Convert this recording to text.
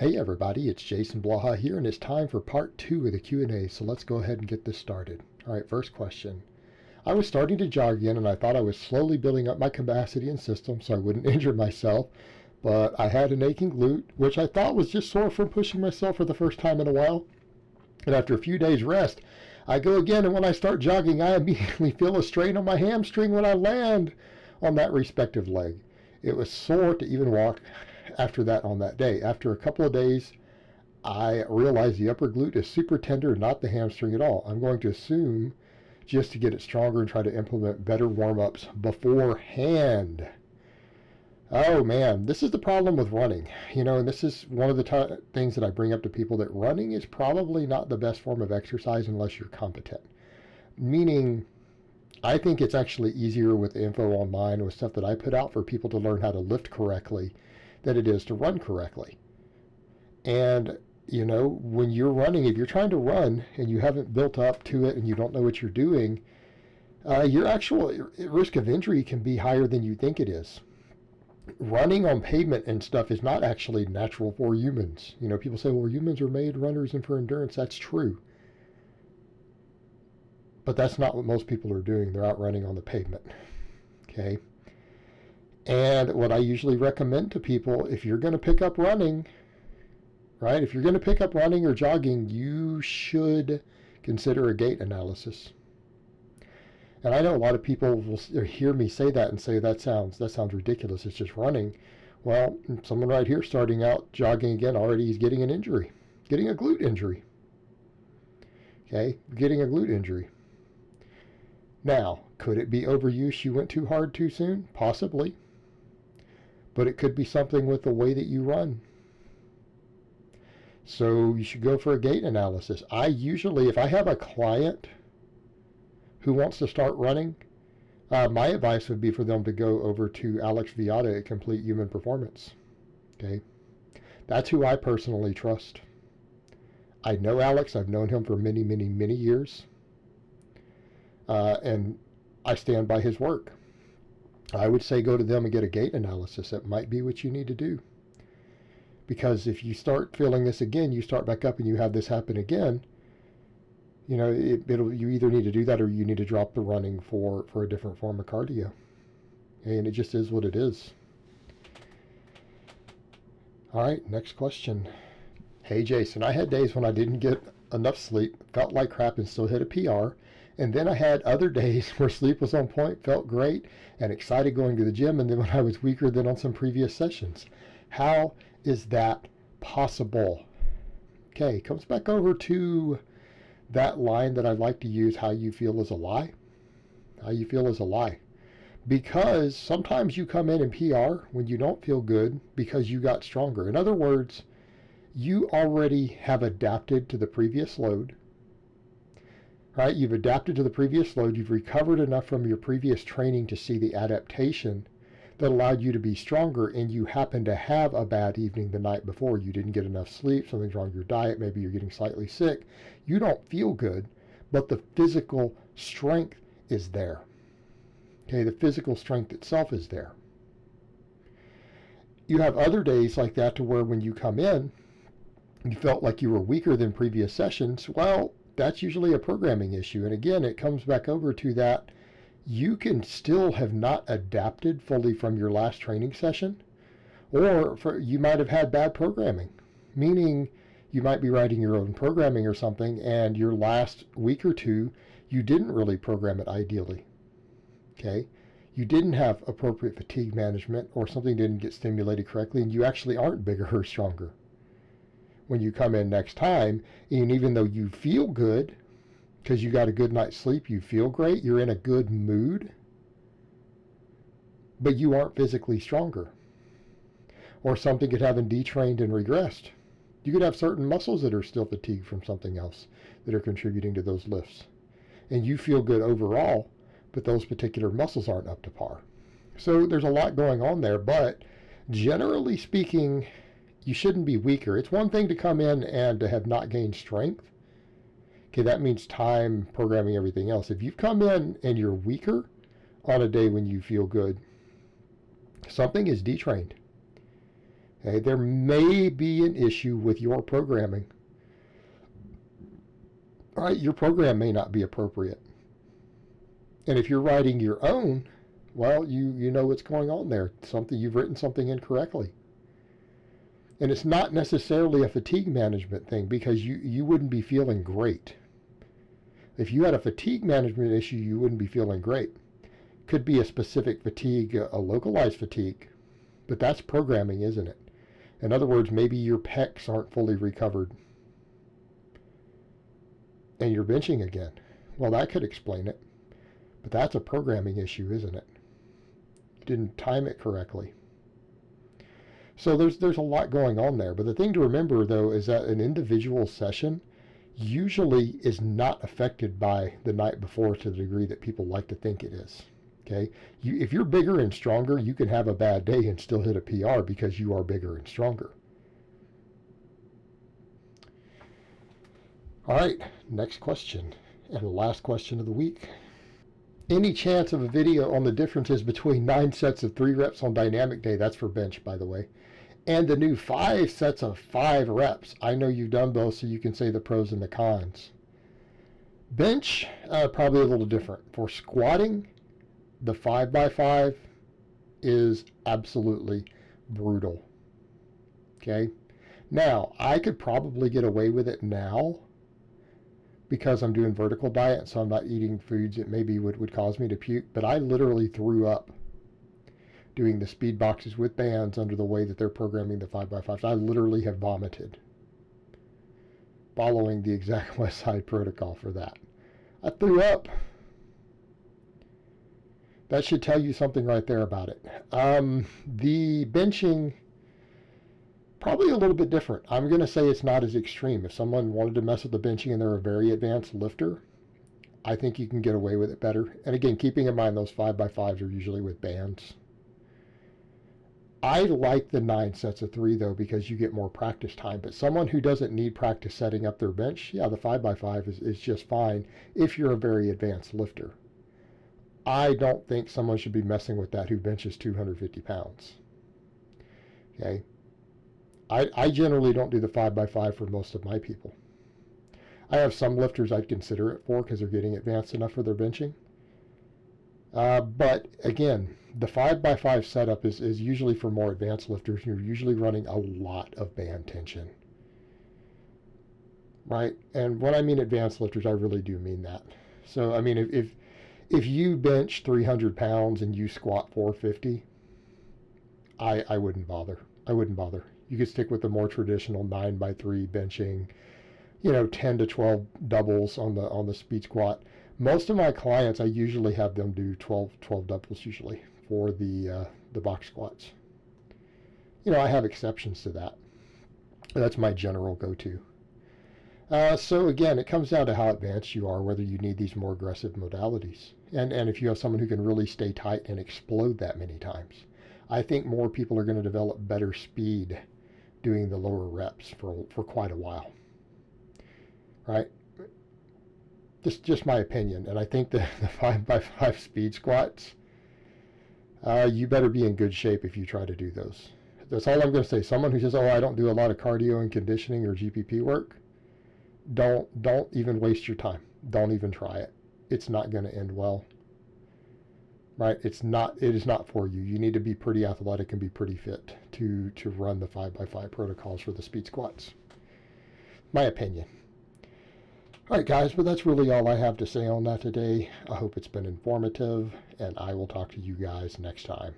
Hey everybody, it's Jason Blaha here, and it's time for part 2 of the Q&A, so let's go ahead and get this started. Alright, first question. I was starting to jog again, and I thought I was slowly building up my capacity and system so I wouldn't injure myself, but I had an aching glute, which I thought was just sore from pushing myself for the first time in a while. And after a few days rest, I go again, and when I start jogging, I immediately feel a strain on my hamstring when I land on that respective leg. It was sore to even walk after that on that day. After a couple of days, I realized the upper glute is super tender, not the hamstring at all. I'm going to assume just to get it stronger and try to implement better warm-ups beforehand. Oh man, this is the problem with running. And this is one of the things that I bring up to people, that running is probably not the best form of exercise unless you're competent. Meaning, I think it's actually easier with the info online, with stuff that I put out for people to learn how to lift correctly, than it is to run correctly. And when you're running, if you're trying to run and you haven't built up to it and you don't know what you're doing, your actual risk of injury can be higher than you think it is. Running on pavement and stuff is not actually natural for humans. People say, well, humans are made runners and for endurance. That's true. But that's not what most people are doing. They're out running on the pavement. Okay? And what I usually recommend to people, if you're going to pick up running, right? If you're going to pick up running or jogging, you should consider a gait analysis. And I know a lot of people will hear me say that and say, that sounds ridiculous. It's just running. Well, someone right here starting out jogging again already is getting an injury, getting a glute injury. Okay, getting a glute injury. Now, could it be overuse? You went too hard too soon? Possibly. But it could be something with the way that you run. So you should go for a gait analysis. I usually, if I have a client who wants to start running, my advice would be for them to go over to Alex Viada at Complete Human Performance. Okay, that's who I personally trust. I know Alex. I've known him for many, many, many years. And I stand by his work. I would say go to them and get a gait analysis. That might be what you need to do. Because if you start feeling this again, you start back up and you have this happen again, you either need to do that or you need to drop the running for a different form of cardio. And it just is what it is. All right, next question. Hey Jason, I had days when I didn't get enough sleep, felt like crap, and still hit a PR. And then I had other days where sleep was on point, felt great, and excited going to the gym, and then when I was weaker than on some previous sessions. How is that possible? Okay, comes back over to that line that I like to use, how you feel is a lie. How you feel is a lie. Because sometimes you come in PR when you don't feel good because you got stronger. In other words, you already have adapted to the previous load. Right? You've adapted to the previous load. You've recovered enough from your previous training to see the adaptation that allowed you to be stronger, and you happen to have a bad evening the night before. You didn't get enough sleep, something's wrong with your diet, maybe you're getting slightly sick. You don't feel good, but the physical strength is there. Okay, the physical strength itself is there. You have other days like that to where when you come in, you felt like you were weaker than previous sessions. Well, that's usually a programming issue. And again, it comes back over to that you can still have not adapted fully from your last training session, or you might have had bad programming, meaning you might be writing your own programming or something, and your last week or two, you didn't really program it ideally. Okay? You didn't have appropriate fatigue management, or something didn't get stimulated correctly, and you actually aren't bigger or stronger. When you come in next time, and even though you feel good, because you got a good night's sleep, you feel great, you're in a good mood, but you aren't physically stronger. Or something could have detrained and regressed. You could have certain muscles that are still fatigued from something else that are contributing to those lifts. And you feel good overall, but those particular muscles aren't up to par. So there's a lot going on there, but generally speaking, you shouldn't be weaker. It's one thing to come in and to have not gained strength. Okay, that means time, programming, everything else. If you've come in and you're weaker on a day when you feel good, something is detrained. Okay, there may be an issue with your programming. All right, your program may not be appropriate. And if you're writing your own, well, you know what's going on there. You've written something incorrectly. And it's not necessarily a fatigue management thing, because you wouldn't be feeling great. If you had a fatigue management issue, you wouldn't be feeling great. Could be a specific fatigue, a localized fatigue, but that's programming, isn't it? In other words, maybe your pecs aren't fully recovered and you're benching again. Well, that could explain it, but that's a programming issue, isn't it? You didn't time it correctly. So there's a lot going on there. But the thing to remember, though, is that an individual session usually is not affected by the night before to the degree that people like to think it is. Okay, if you're bigger and stronger, you can have a bad day and still hit a PR because you are bigger and stronger. All right, next question, and the last question of the week. Any chance of a video on the differences between 9 sets of 3 reps on dynamic day, that's for bench, by the way, and the new 5 sets of 5 reps? I know you've done both, so you can say the pros and the cons. Bench, probably a little different. For squatting, the 5x5 is absolutely brutal. Okay, now I could probably get away with it now because I'm doing vertical diet, so I'm not eating foods that maybe would cause me to puke. But I literally threw up doing the speed boxes with bands under the way that they're programming the 5x5s. I literally have vomited following the exact West Side protocol for that. I threw up. That should tell you something right there about it. The benching, probably a little bit different. I'm going to say it's not as extreme. If someone wanted to mess with the benching and they're a very advanced lifter, I think you can get away with it better. And again, keeping in mind those 5x5s are usually with bands. I like the 9 sets of 3, though, because you get more practice time. But someone who doesn't need practice setting up their bench, yeah, the 5x5 is just fine if you're a very advanced lifter. I don't think someone should be messing with that who benches 250 pounds. Okay. I generally don't do the 5x5 for most of my people. I have some lifters I'd consider it for because they're getting advanced enough for their benching. But again, the 5x5 setup is usually for more advanced lifters. You're usually running a lot of band tension. Right? And when I mean advanced lifters, I really do mean that. So, I mean, if you bench 300 pounds and you squat 450, I wouldn't bother. I wouldn't bother. You could stick with the more traditional 9x3 benching, 10 to 12 doubles on the speed squat. Most of my clients, I usually have them do 12 doubles usually for the box squats. I have exceptions to that. That's my general go-to. So again, it comes down to how advanced you are, whether you need these more aggressive modalities. And if you have someone who can really stay tight and explode that many times. I think more people are going to develop better speed doing the lower reps for quite a while. Right? Just my opinion. And I think the 5x5 speed squats, you better be in good shape if you try to do those. That's all I'm going to say. Someone who says, oh, I don't do a lot of cardio and conditioning or GPP work, don't even waste your time. Don't even try it. It's not going to end well. Right? It is not for you. You need to be pretty athletic and be pretty fit to run the 5x5 protocols for the speed squats. My opinion. All right, guys, but that's really all I have to say on that today. I hope it's been informative, and I will talk to you guys next time.